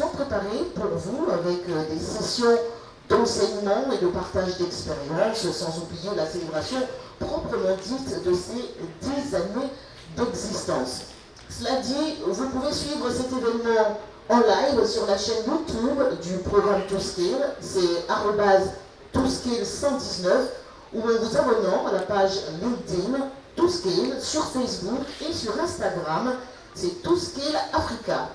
heureusement préparé pour vous avec des sessions d'enseignement et de partage d'expériences, sans oublier la célébration proprement dite de ces 10 années d'existence. Cela dit, vous pouvez suivre cet événement en live sur la chaîne YouTube du programme ToScale, c'est @ToScale119, ou en vous abonnant à la page LinkedIn ToScale sur Facebook et sur Instagram, c'est ToScale Africa.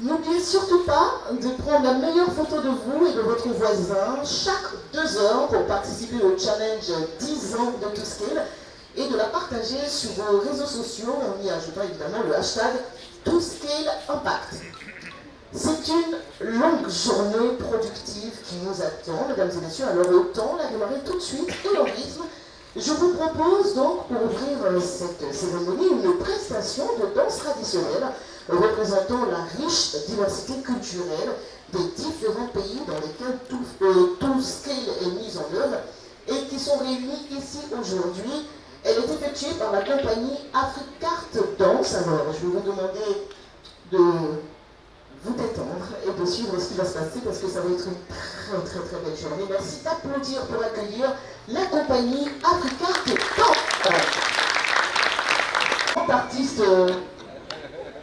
N'oubliez surtout pas de prendre la meilleure photo de vous et de votre voisin chaque 2 heures pour participer au challenge 10 ans de ToScale et de la partager sur vos réseaux sociaux en y ajoutant évidemment le hashtag ToScaleImpact. C'est une longue journée productive qui nous attend, mesdames et messieurs, alors autant la démarrer tout de suite et en rythme. Je vous propose donc, pour ouvrir cette cérémonie, une prestation de danse traditionnelle représentant la riche diversité culturelle des différents pays dans lesquels ToScale est mise en œuvre et qui sont réunis ici aujourd'hui. Elle est effectuée par la compagnie Africart Danse. Alors, je vais vous demander de vous détendre et de suivre ce qui va se passer parce que ça va être une très belle journée. Merci d'applaudir pour accueillir la compagnie Africart Danse. Un artiste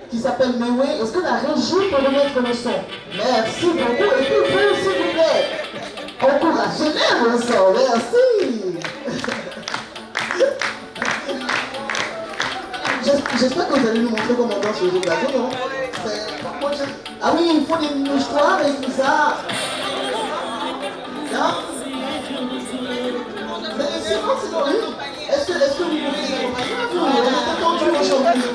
qui s'appelle Mewe. Est-ce que la régie peut remettre le son? Merci beaucoup. Et puis, s'il vous plaît, encouragez-les le son. Merci. J'espère que vous allez nous montrer comment on danse sur les plateaux, non? Ah oui, il faut des mouchoirs et tout ça. Non? Mais sinon, c'est dans lui. Est-ce que vous pouvez les accompagner? On est tendu aujourd'hui.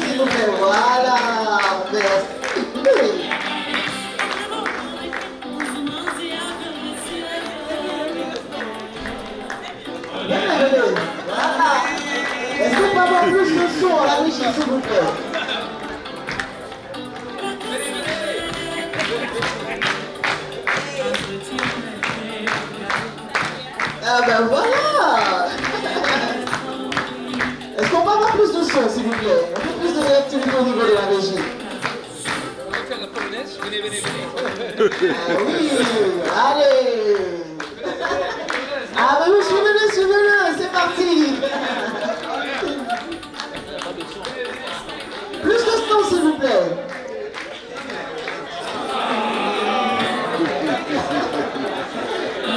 S'il vous plaît, voilà. Merci. Voilà. Est-ce qu'on peut avoir plus de son à la régie, s'il vous plaît? Ah ben voilà. Est-ce qu'on peut avoir plus de son, s'il vous plaît? Un peu plus de réactivité au niveau de la régie. On va faire la promenade, venez. Ah oui, allez. Ah ben oui, suivez-le, c'est parti. Plus de son, s'il vous plaît.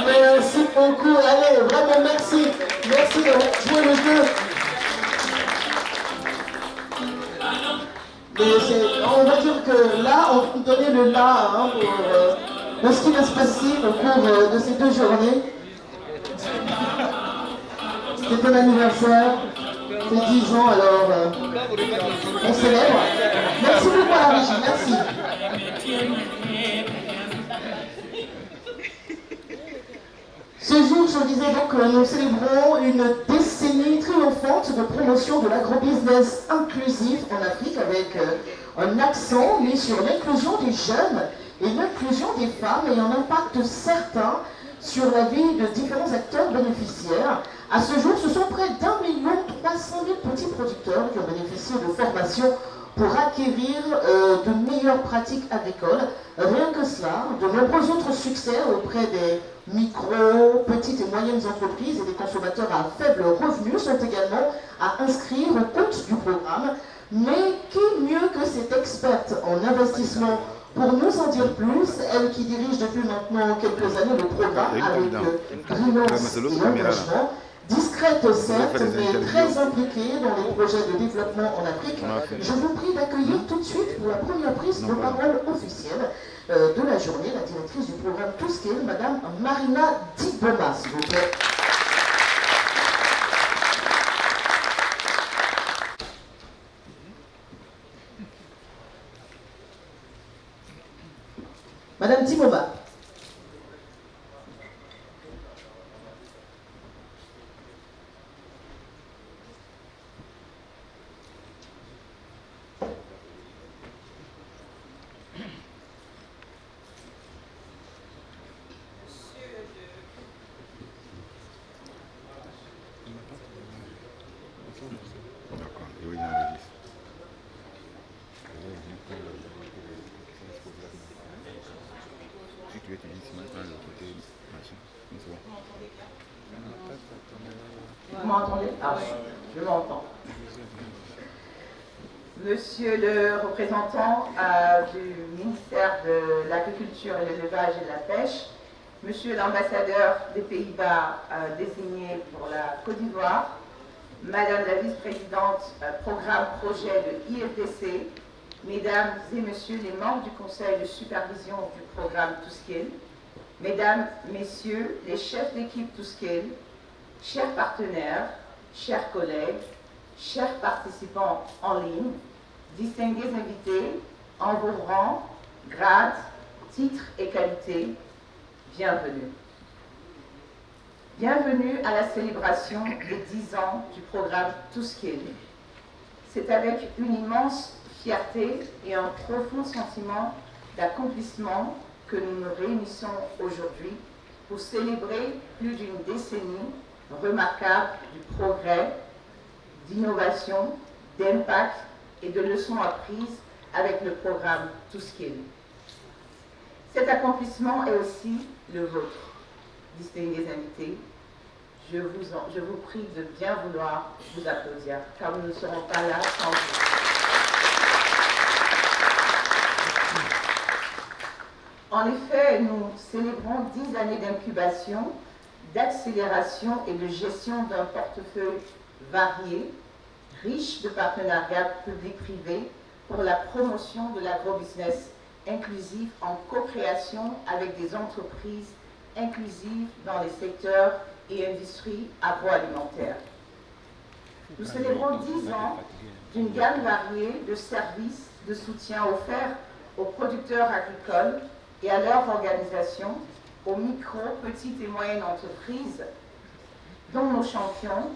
Merci beaucoup, allez, vraiment merci. Merci de jouer le jeu. Mais on va dire que là, on va vous donner le là pour ce qui va se passer au cours de ces 2 journées. C'était un anniversaire, c'est 10 ans, alors on célèbre. Merci beaucoup à la régie, merci. Ce jour, je disais donc que nous célébrons une décennie triomphante de promotion de l'agrobusiness inclusif en Afrique avec un accent mis sur l'inclusion des jeunes et l'inclusion des femmes et un impact certain sur la vie de différents acteurs bénéficiaires. À ce jour, ce sont près d'1,3 million petits producteurs qui ont bénéficié de formations pour acquérir de meilleures pratiques agricoles. Rien que cela, de nombreux autres succès auprès des micro, petites et moyennes entreprises et des consommateurs à faible revenu sont également à inscrire au compte du programme. Mais qui mieux que cette experte en investissement pour nous en dire plus, elle qui dirige depuis maintenant quelques années le programme avec brillance et engagement. Discrète certes, mais très impliquée dans les projets de développement en Afrique. Je vous prie d'accueillir tout de suite pour la première prise de parole officielle de la journée, la directrice du programme ToScale, Madame Marina Diboma, s'il vous plaît. Madame Diboma. Vous m'entendez? Ah oui, je m'entends. Monsieur le représentant du ministère de l'Agriculture et de l'Élevage et de la Pêche, Monsieur l'ambassadeur des Pays-Bas désigné pour la Côte d'Ivoire, Madame la vice-présidente programme projet de IFDC, Mesdames et Messieurs les membres du Conseil de supervision du programme TOUSCALE, Mesdames, Messieurs les chefs d'équipe TOUSCALE, chers partenaires, chers collègues, chers participants en ligne, distingués invités en vos rangs, grades, titres et qualités, bienvenue. Bienvenue à la célébration des 10 ans du programme TOUSCALE. C'est avec une immense fierté et un profond sentiment d'accomplissement que nous nous réunissons aujourd'hui pour célébrer plus d'une décennie remarquable du progrès, d'innovation, d'impact et de leçons apprises avec le programme TOUSCALE. Cet accomplissement est aussi le vôtre, distingués invités. Je vous prie de bien vouloir vous applaudir, car nous ne serons pas là sans vous. En effet, nous célébrons 10 années d'incubation, d'accélération et de gestion d'un portefeuille varié, riche de partenariats publics-privés pour la promotion de l'agrobusiness inclusif en co-création avec des entreprises inclusives dans les secteurs et industries agroalimentaires. Nous célébrons 10 ans d'une gamme variée de services de soutien offerts aux producteurs agricoles et à leurs organisations, aux micro, petites et moyennes entreprises, dont nos champions,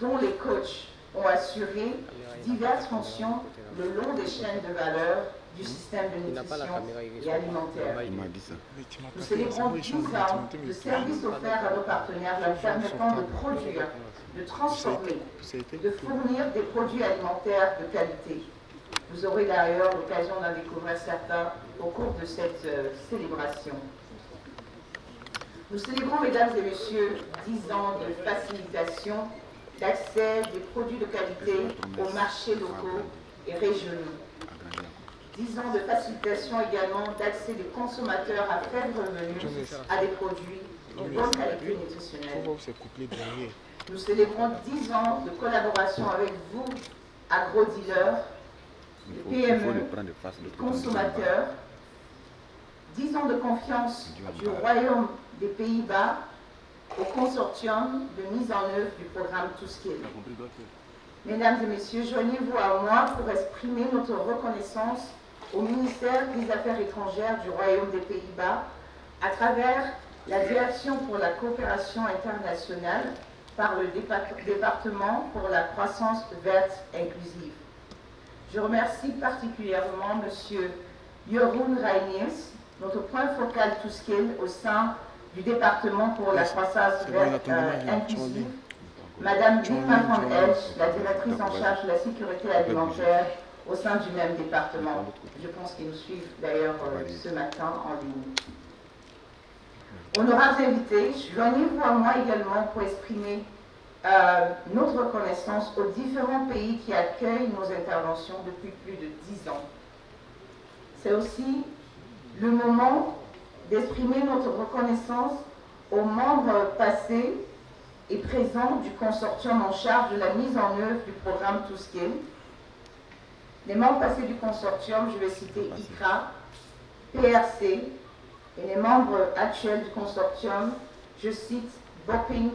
dont les coachs ont assuré diverses fonctions le long des chaînes de valeur du système de nutrition et alimentaire. Nous célébrons 10 ans de services offerts à nos partenaires leur permettant de produire, de transformer, de fournir des produits alimentaires de qualité. Vous aurez d'ailleurs l'occasion d'en découvrir certains au cours de cette célébration. Nous célébrons, mesdames et messieurs, 10 ans de facilitation d'accès des produits de qualité aux marchés locaux et régionaux. 10 ans de facilitation également d'accès des consommateurs à faible revenu à des produits de bonne qualité nutritionnelle. Nous célébrons 10 ans de collaboration avec vous, agro-dealers, les PME, les consommateurs, 10 ans de confiance du Royaume des Pays-Bas au consortium de mise en œuvre du programme TOUSCALE. Mesdames et messieurs, joignez-vous à moi pour exprimer notre reconnaissance au ministère des Affaires étrangères du Royaume des Pays-Bas à travers la Direction pour la coopération internationale par le département pour la croissance verte inclusive. Je remercie particulièrement M. Jeroen Reiniers, notre point focal TOUSCALE au sein du département pour la croissance verte inclusive, Mme Vilma van Elsch, la directrice en charge de la sécurité alimentaire au sein du même département. Je pense qu'ils nous suivent d'ailleurs ce matin en ligne. Honorables invités, joignez-vous à moi également pour exprimer notre reconnaissance aux différents pays qui accueillent nos interventions depuis plus de 10 ans. C'est aussi le moment d'exprimer notre reconnaissance aux membres passés et présents du consortium en charge de la mise en œuvre du programme TOUSCALE. Les membres passés du consortium, je vais citer ICRA, PRC, et les membres actuels du consortium, je cite BOPINC,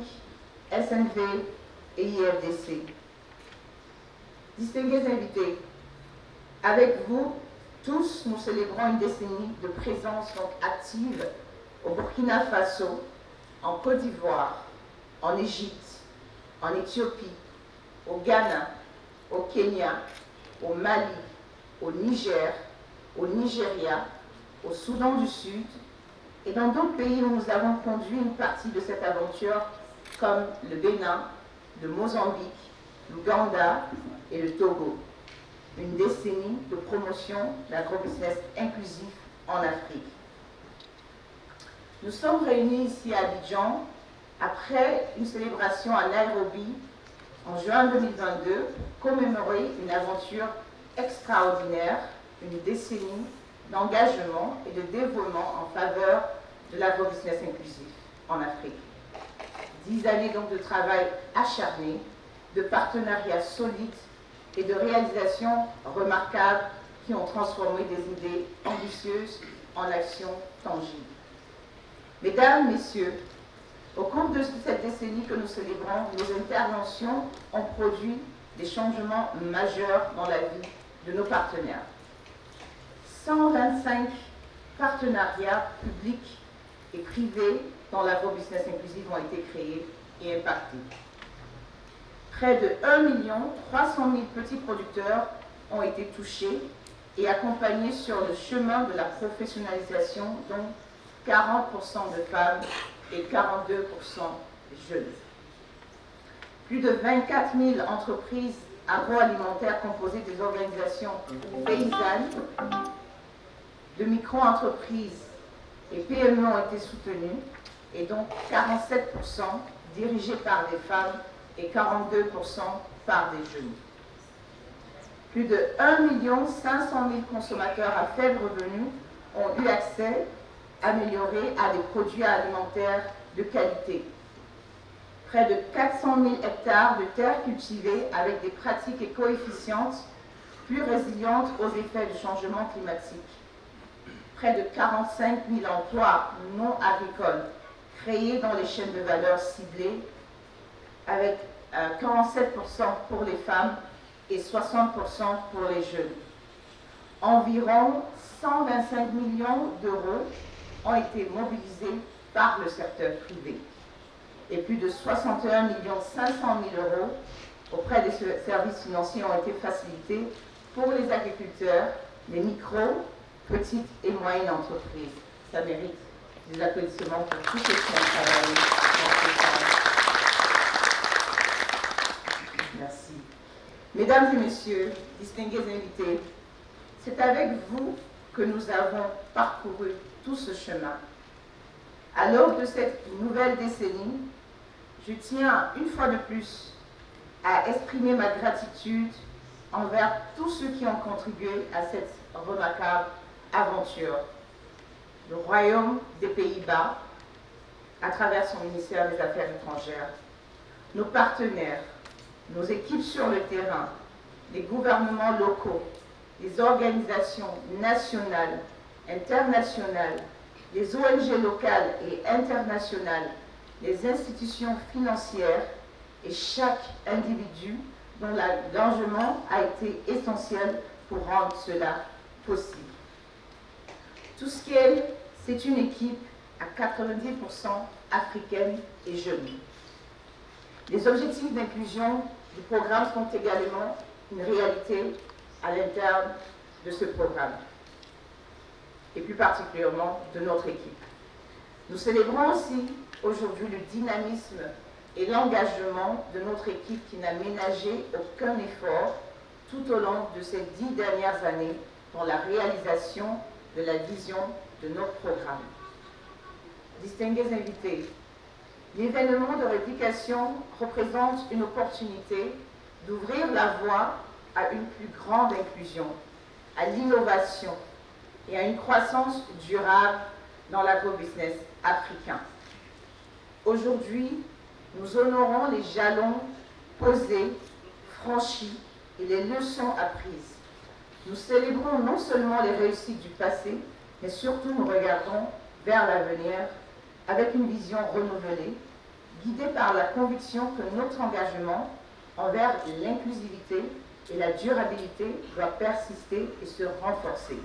SNV et IFDC. Distingués invités, avec vous tous, nous célébrons une décennie de présence active au Burkina Faso, en Côte d'Ivoire, en Égypte, en Éthiopie, au Ghana, au Kenya, au Mali, au Niger, au Nigeria, au Soudan du Sud et dans d'autres pays où nous avons conduit une partie de cette aventure comme le Bénin, le Mozambique, l'Ouganda et le Togo. Une décennie de promotion d'agrobusiness inclusif en Afrique. Nous sommes réunis ici à Abidjan après une célébration à Nairobi en juin 2022 pour commémorer une aventure extraordinaire, une décennie d'engagement et de dévouement en faveur de l'agrobusiness inclusif en Afrique. 10 années donc de travail acharné, de partenariats solides et de réalisations remarquables qui ont transformé des idées ambitieuses en actions tangibles. Mesdames, Messieurs, au cours de cette décennie que nous célébrons, nos interventions ont produit des changements majeurs dans la vie de nos partenaires. 125 partenariats publics et privés dans l'agrobusiness inclusif ont été créés et impactés. Près de 1 300 000 petits producteurs ont été touchés et accompagnés sur le chemin de la professionnalisation, dont 40% de femmes et 42% de jeunes. Plus de 24 000 entreprises agroalimentaires composées des organisations paysannes, de micro-entreprises et PME ont été soutenues, et donc 47% dirigées par des femmes et 42% par des jeunes. Plus de 1 500 000 consommateurs à faible revenu ont eu accès amélioré à des produits alimentaires de qualité. Près de 400 000 hectares de terres cultivées avec des pratiques éco-efficientes plus résilientes aux effets du changement climatique. Près de 45 000 emplois non agricoles créés dans les chaînes de valeur ciblées avec 47% pour les femmes et 60% pour les jeunes. Environ 125 millions d'euros ont été mobilisés par le secteur privé et plus de 61 500 000 euros auprès des services financiers ont été facilités pour les agriculteurs, les micro, petites et moyennes entreprises. Ça mérite des applaudissements pour tous ceux qui ont travaillé dans ce sens. Merci. Mesdames et messieurs, distingués invités, c'est avec vous que nous avons parcouru tout ce chemin. À l'aube de cette nouvelle décennie, je tiens une fois de plus à exprimer ma gratitude envers tous ceux qui ont contribué à cette remarquable aventure. Le Royaume des Pays-Bas, à travers son ministère des Affaires étrangères, nos partenaires, nos équipes sur le terrain, les gouvernements locaux, les organisations nationales, internationales, les ONG locales et internationales, les institutions financières et chaque individu dont l'engagement a été essentiel pour rendre cela possible. TOUSCALE, c'est une équipe à 90% africaine et jeune. Les objectifs d'inclusion du programme sont également une réalité à l'interne de ce programme, et plus particulièrement de notre équipe. Nous célébrons aussi aujourd'hui le dynamisme et l'engagement de notre équipe qui n'a ménagé aucun effort tout au long de ces 10 dernières années dans la réalisation de la vision de notre programme. Distingués invités, l'événement de réplication représente une opportunité d'ouvrir la voie à une plus grande inclusion, à l'innovation et à une croissance durable dans l'agrobusiness africain. Aujourd'hui, nous honorons les jalons posés, franchis et les leçons apprises. Nous célébrons non seulement les réussites du passé, mais surtout nous regardons vers l'avenir avec une vision renouvelée, guidée par la conviction que notre engagement envers l'inclusivité et la durabilité doit persister et se renforcer.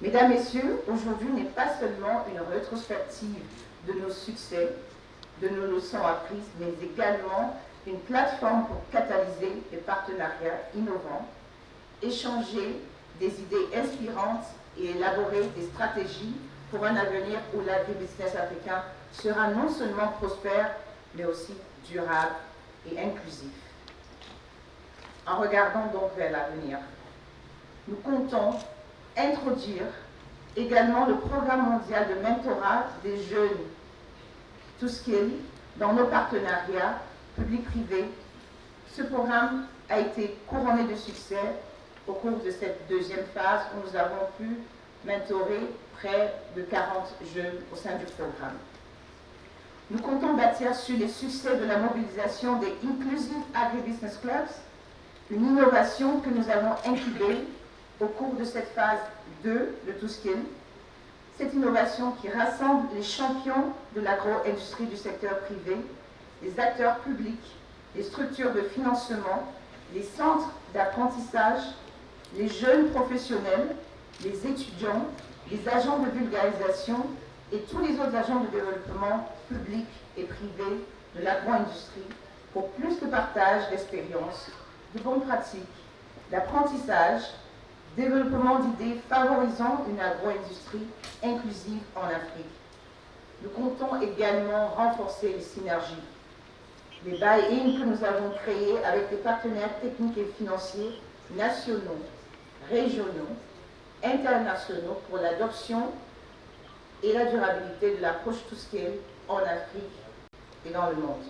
Mesdames, Messieurs, aujourd'hui n'est pas seulement une rétrospective de nos succès, de nos leçons apprises, mais également une plateforme pour catalyser des partenariats innovants, échanger des idées inspirantes et élaborer des stratégies pour un avenir où l'agribusiness africain sera non seulement prospère, mais aussi durable et inclusif. En regardant donc vers l'avenir, nous comptons introduire également le programme mondial de mentorat des jeunes ToScale dans nos partenariats publics-privés. Ce programme a été couronné de succès au cours de cette deuxième phase où nous avons pu mentorer près de 40 jeunes au sein du programme. Nous comptons bâtir sur les succès de la mobilisation des Inclusive Agribusiness Clubs, une innovation que nous avons incubée au cours de cette phase 2 de ToScale. Cette innovation qui rassemble les champions de l'agro-industrie du secteur privé, les acteurs publics, les structures de financement, les centres d'apprentissage, les jeunes professionnels, les étudiants, les agents de vulgarisation et tous les autres agents de développement public et privé de l'agro-industrie pour plus de partage d'expériences, de bonnes pratiques, d'apprentissage, développement d'idées favorisant une agro-industrie inclusive en Afrique. Nous comptons également renforcer les synergies. Les buy-in que nous avons créés avec des partenaires techniques et financiers nationaux, régionaux, internationaux pour l'adoption et la durabilité de l'approche ToScale en Afrique et dans le monde.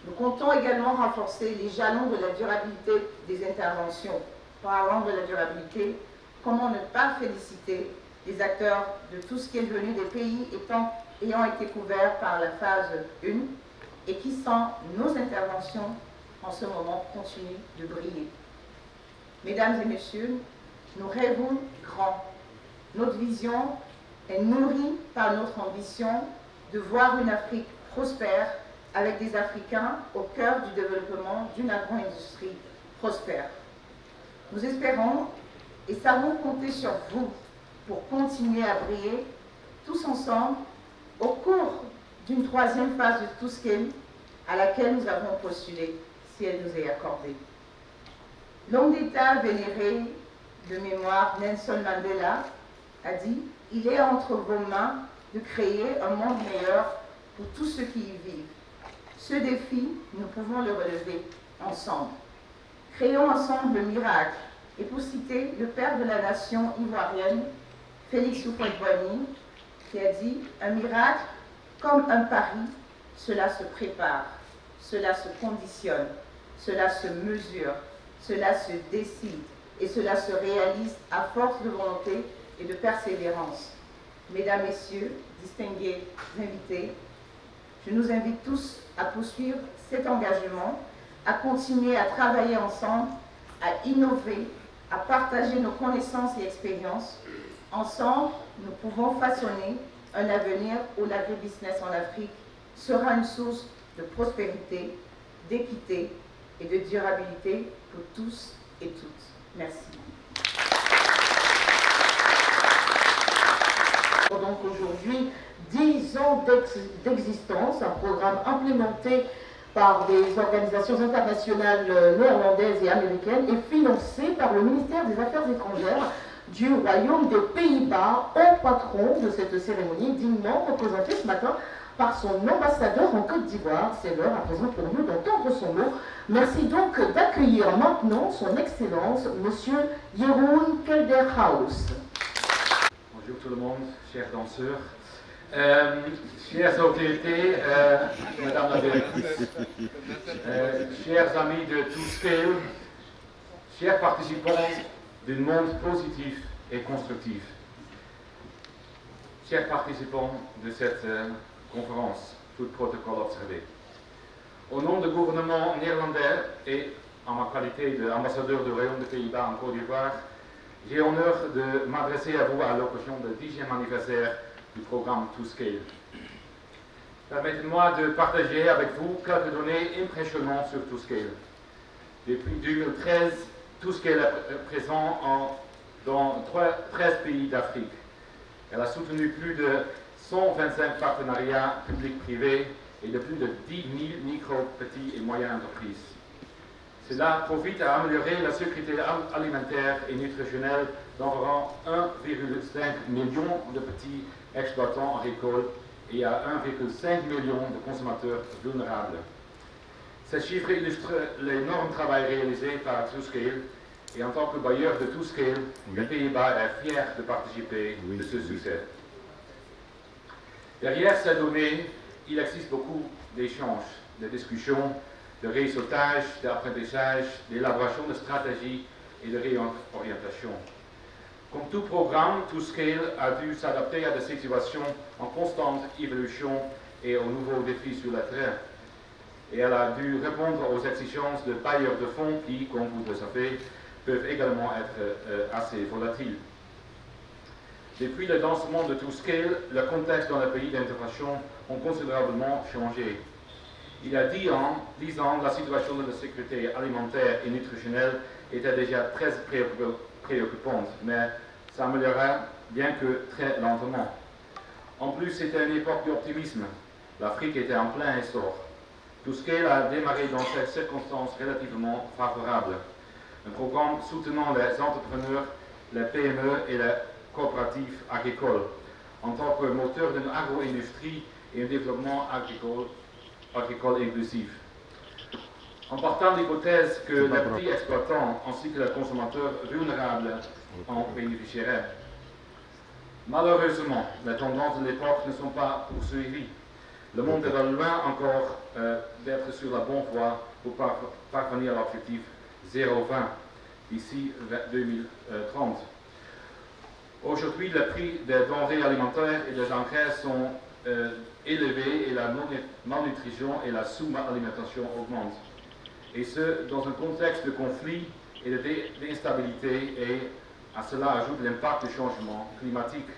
Nous comptons également renforcer les jalons de la durabilité des interventions. Parlant de la durabilité, comment ne pas féliciter les acteurs de ToScale venus des pays ayant été couverts par la phase 1 et qui, sans nos interventions, en ce moment, continuent de briller. Mesdames et messieurs, nous rêvons grand. Notre vision est nourrie par notre ambition de voir une Afrique prospère avec des Africains au cœur du développement d'une agro-industrie prospère. Nous espérons et savons compter sur vous pour continuer à briller tous ensemble au cours d'une troisième phase de ToScale à laquelle nous avons postulé, si elle nous est accordée. L'homme d'État vénéré de mémoire Nelson Mandela a dit « Il est entre vos mains de créer un monde meilleur pour tous ceux qui y vivent. Ce défi, nous pouvons le relever ensemble. Créons ensemble le miracle. » Et pour citer le père de la nation ivoirienne, Félix Houphouët-Boigny, qui a dit « Un miracle, comme un pari, cela se prépare, cela se conditionne, cela se mesure, cela se décide et cela se réalise à force de volonté et de persévérance. » Mesdames, Messieurs, distingués invités, je nous invite tous à poursuivre cet engagement, à continuer à travailler ensemble, à innover, à partager nos connaissances et expériences. Ensemble, nous pouvons façonner un avenir où l'agribusiness en Afrique sera une source de prospérité, d'équité et de durabilité pour tous et toutes. Merci. Donc aujourd'hui, 10 ans d'existence, un programme implémenté par des organisations internationales néerlandaises et américaines et financé par le ministère des Affaires étrangères du Royaume des Pays-Bas, au patron de cette cérémonie, dignement représenté ce matin par son ambassadeur en Côte d'Ivoire. C'est l'heure à présent pour nous d'entendre son mot. Merci donc d'accueillir maintenant son Excellence, Monsieur Jeroen Kelderhaus. Bonjour tout le monde, chers danseurs, chères autorités, Madame la Directrice, chers amis de ToScale, chers participants d'un monde positif et constructif, chers participants de cette conférence, tout protocole observé. Au nom du gouvernement néerlandais et en ma qualité d'ambassadeur du Royaume des Pays-Bas en Côte d'Ivoire, j'ai l'honneur de m'adresser à vous à l'occasion du 10e anniversaire du programme ToScale. Permettez-moi de partager avec vous quelques données impressionnantes sur ToScale. Depuis 2013, ToScale est présent dans 13 pays d'Afrique. Elle a soutenu plus de 125 partenariats publics-privés et de plus de 10 000 micro, petites et moyennes entreprises. Cela profite à améliorer la sécurité alimentaire et nutritionnelle d'environ 1,5 million de petits exploitants agricoles et à 1,5 million de consommateurs vulnérables. Ces chiffres illustrent l'énorme travail réalisé par ToScale Et en tant que bailleur de ToScale, les Pays-Bas est fier de participer de ce succès. Derrière ces données, il existe beaucoup d'échanges, de discussions, de réseautage, d'apprentissage, d'élaboration de stratégies et de réorientation. Comme tout programme, ToScale a dû s'adapter à des situations en constante évolution et aux nouveaux défis sur le terrain. Et elle a dû répondre aux exigences de bailleurs de fonds qui, comme vous le savez, peuvent également être assez volatiles. Depuis le lancement de ToScale, le contexte dans les pays d'intégration a considérablement changé. Il y a 10 ans, la situation de la sécurité alimentaire et nutritionnelle était déjà très préoccupante, mais s'améliorait bien que très lentement. En plus, c'était une époque d'optimisme. L'Afrique était en plein essor. ToScale a démarré dans ces circonstances relativement favorables. Un programme soutenant les entrepreneurs, les PME et les coopératives agricoles en tant que moteur d'une agro-industrie et un développement agricole inclusif. En partant de l'hypothèse que les petits exploitants ainsi que les consommateurs vulnérables en bénéficieraient. Malheureusement, les tendances de l'époque ne sont pas poursuivies. Le monde est loin encore d'être sur la bonne voie pour parvenir à l'objectif 0,20 d'ici 2030. Aujourd'hui, le prix des denrées alimentaires et des engrais sont élevés et la malnutrition et la sous-alimentation augmentent. Et ce, dans un contexte de conflit et d'instabilité, et à cela ajoute l'impact du changement climatique.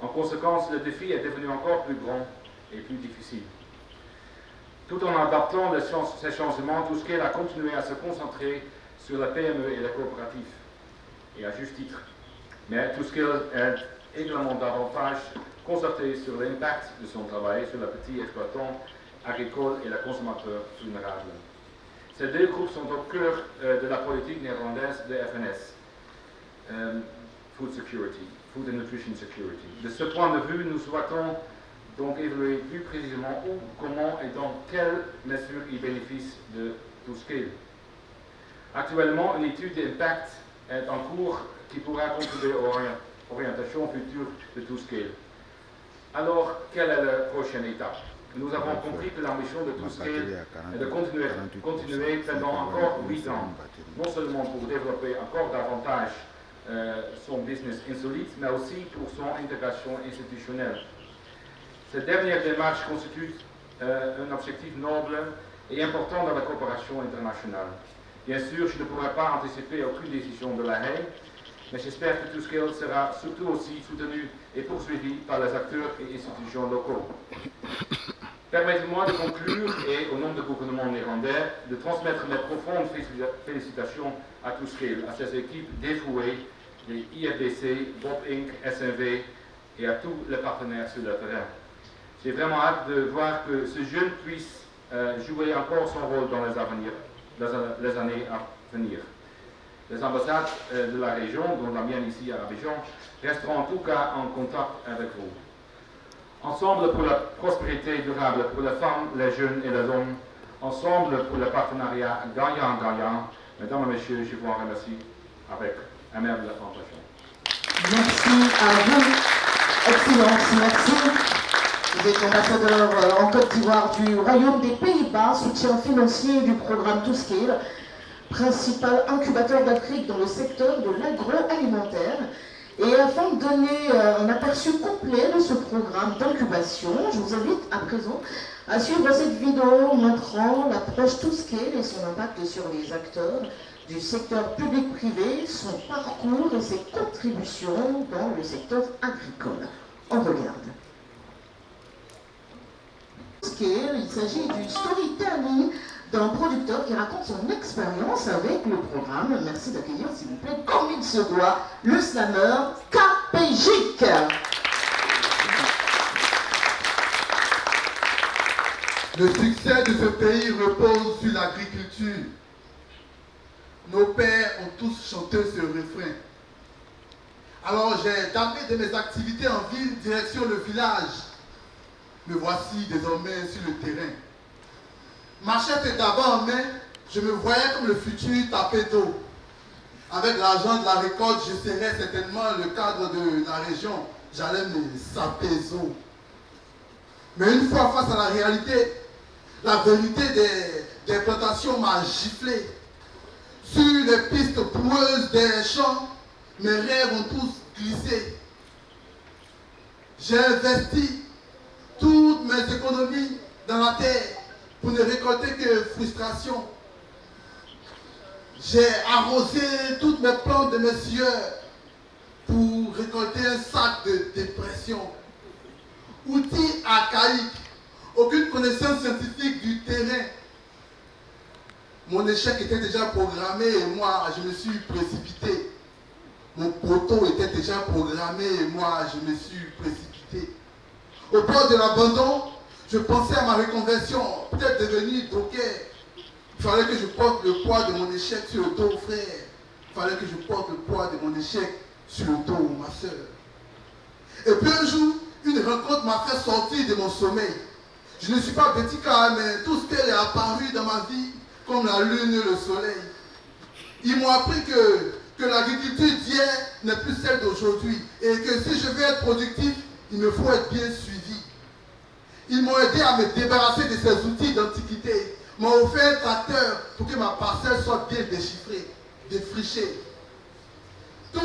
En conséquence, le défi est devenu encore plus grand et plus difficile. Tout en adaptant ces changements, ToScale a continué à se concentrer sur la PME et les coopératives, et à juste titre. Mais ToScale est également davantage concentré sur l'impact de son travail sur les petits exploitants agricoles et les consommateurs vulnérables. Ces deux groupes sont au cœur de la politique néerlandaise de FNS, Food Security, Food and Nutrition Security. De ce point de vue, nous souhaitons donc évaluer plus précisément où, comment et dans quelle mesure ils bénéficient de ToScale. Actuellement, une étude d'impact est en cours qui pourra contribuer aux orientations futures de ToScale. Alors, quelle est la prochaine étape? Nous avons compris que l'ambition de ToScale est de continuer pendant encore 8 ans, non seulement pour développer encore davantage son business insolite, mais aussi pour son intégration institutionnelle. Cette dernière démarche constitue un objectif noble et important dans la coopération internationale. Bien sûr, je ne pourrai pas anticiper aucune décision de la Haye, mais j'espère que ToScale sera surtout aussi soutenu et poursuivi par les acteurs et institutions locaux. Permettez-moi de conclure, et au nom du gouvernement néerlandais, de transmettre mes profondes félicitations à ToScale, à ses équipes dévouées, les IFDC, Bob Inc., SNV et à tous les partenaires sur le terrain. J'ai vraiment hâte de voir que ce jeune puisse jouer encore son rôle dans les années à venir. Les ambassades de la région, dont la mienne ici à Abidjan, resteront en tout cas en contact avec vous. Ensemble pour la prospérité durable, pour les femmes, les jeunes et les hommes, ensemble pour le partenariat gagnant-gagnant. Mesdames et messieurs, je vous en remercie avec aimable attention. Merci à vous, Excellence, merci. Vous êtes ambassadeur en Côte d'Ivoire du Royaume des Pays-Bas, soutien financier du programme ToScale, principal incubateur d'Afrique dans le secteur de l'agroalimentaire. Et afin de donner un aperçu complet de ce programme d'incubation, je vous invite à présent à suivre cette vidéo montrant l'approche ToScale et son impact sur les acteurs du secteur public-privé, son parcours et ses contributions dans le secteur agricole. On regarde. Il s'agit du storytelling d'un producteur qui raconte son expérience avec le programme. Merci d'accueillir, s'il vous plaît, comme il se doit, le slammer KPJIC. Le succès de ce pays repose sur l'agriculture. Nos pères ont tous chanté ce refrain. Alors j'ai d'amener de mes activités en ville, direction le village. Me voici désormais sur le terrain. Machette et tabac en main, je me voyais comme le futur tapé d'eau. avec l'argent de la récolte, je serais certainement le cadre de la région. J'allais me saper les os. Mais une fois face à la réalité, la vérité des plantations m'a giflé. Sur les pistes boueuses des champs, mes rêves ont tous glissé. J'ai investi toutes mes économies dans la terre pour ne récolter que frustration. J'ai arrosé toutes mes plantes de mes sueurs pour récolter un sac de dépression. Outils archaïques, aucune connaissance scientifique du terrain. Mon échec était déjà programmé et moi, je me suis précipité. Mon poteau était déjà programmé et moi, je me suis précipité. Au bord de l'abandon, je pensais à ma reconversion, peut-être devenir docker. Il fallait que je porte le poids de mon échec sur le dos, frère. Il fallait que je porte le poids de mon échec sur le dos, ma soeur. Et puis un jour, une rencontre m'a fait sortir de mon sommeil. Je ne suis pas petit car, mais tout ce qu'elle est apparu dans ma vie, comme la lune et le soleil. Ils m'ont appris que l'agriculture d'hier n'est plus celle d'aujourd'hui. Et que si je veux être productif, il me faut être bien suivi. Ils m'ont aidé à me débarrasser de ces outils d'antiquité. Ils m'ont offert un tracteur pour que ma parcelle soit bien déchiffrée, défrichée. Pour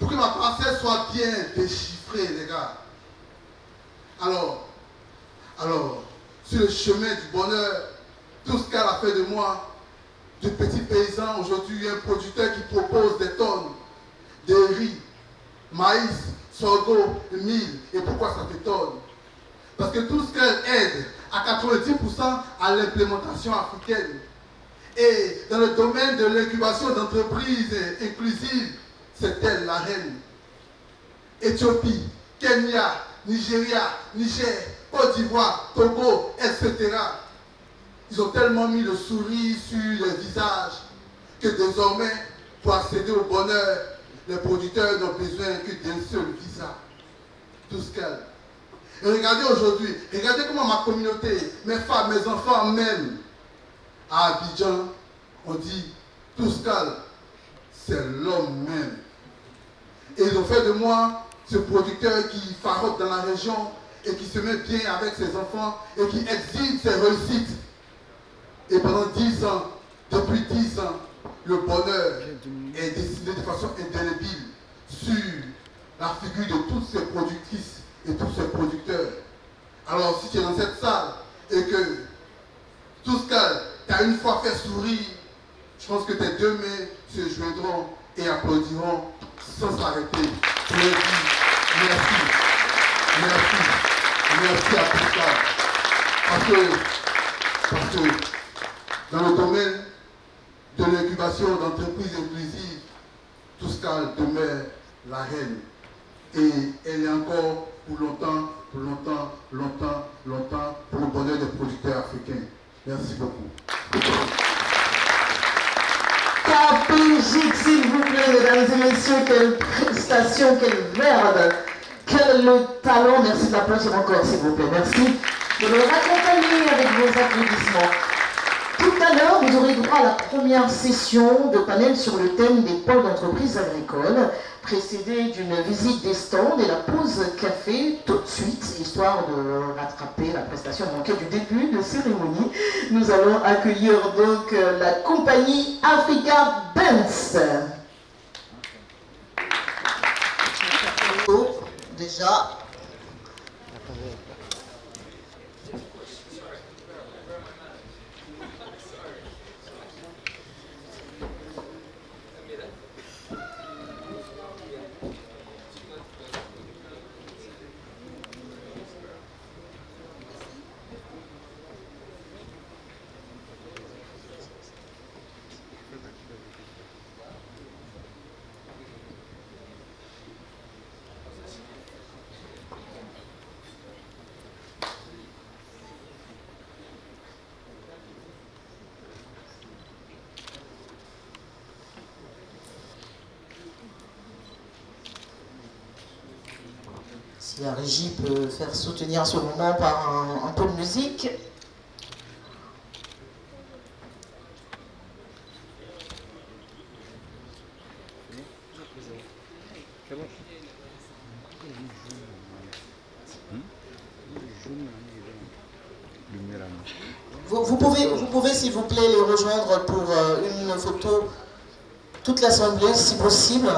que ma parcelle soit bien déchiffrée, les gars. Alors, sur le chemin du bonheur, tout ce qu'elle a fait de moi, de petit paysan, aujourd'hui un producteur qui propose des tonnes de riz, maïs, sorgho, mil. Et pourquoi ça t'étonne? Parce que tout ce qu'elle aide à 90% à l'implémentation africaine. Et dans le domaine de l'incubation d'entreprises inclusives, c'est elle la reine. Éthiopie, Kenya, Nigeria, Niger, Côte d'Ivoire, Togo, etc. Ils ont tellement mis le sourire sur les visages que désormais, pour accéder au bonheur, les producteurs n'ont besoin que d'un seul visa. Tout ce qu'elle. Et regardez aujourd'hui, regardez comment ma communauté, mes femmes, mes enfants même, à Abidjan, on dit tout ce qu'elle, c'est l'homme même. Et ils ont fait de moi ce producteur qui farote dans la région et qui se met bien avec ses enfants et qui exige ses réussites. Et pendant 10 ans, depuis 10 ans, le bonheur est dessiné de façon indélébile sur la figure de toutes ces productrices et tous ces producteurs. Alors si tu es dans cette salle et que tout ce qu'elle t'a une fois fait sourire, je pense que tes deux mains se joindront et applaudiront sans s'arrêter. Je leur dis merci, merci, merci à tout ça. Parce que dans le domaine de l'incubation d'entreprises inclusives, Touskal demeure la reine. Et elle est encore pour longtemps, pour longtemps, longtemps, longtemps, pour le bonheur des producteurs africains. Merci beaucoup. Capégique, s'il vous plaît, mesdames et messieurs, quelle prestation, quel verbe, quel talent. Merci de l'applaudir encore, s'il vous plaît. Merci de nous accompagner avec vos applaudissements. Tout à l'heure, vous aurez droit à la première session de panel sur le thème des pôles d'entreprise agricole, précédée d'une visite des stands et la pause café tout de suite, histoire de rattraper la prestation manquée du début de cérémonie. Nous allons accueillir donc la compagnie Africa Benz. Déjà. Si la régie peut faire soutenir ce moment par un peu de musique. Vous pouvez s'il vous plaît les rejoindre pour une photo, toute l'assemblée si possible.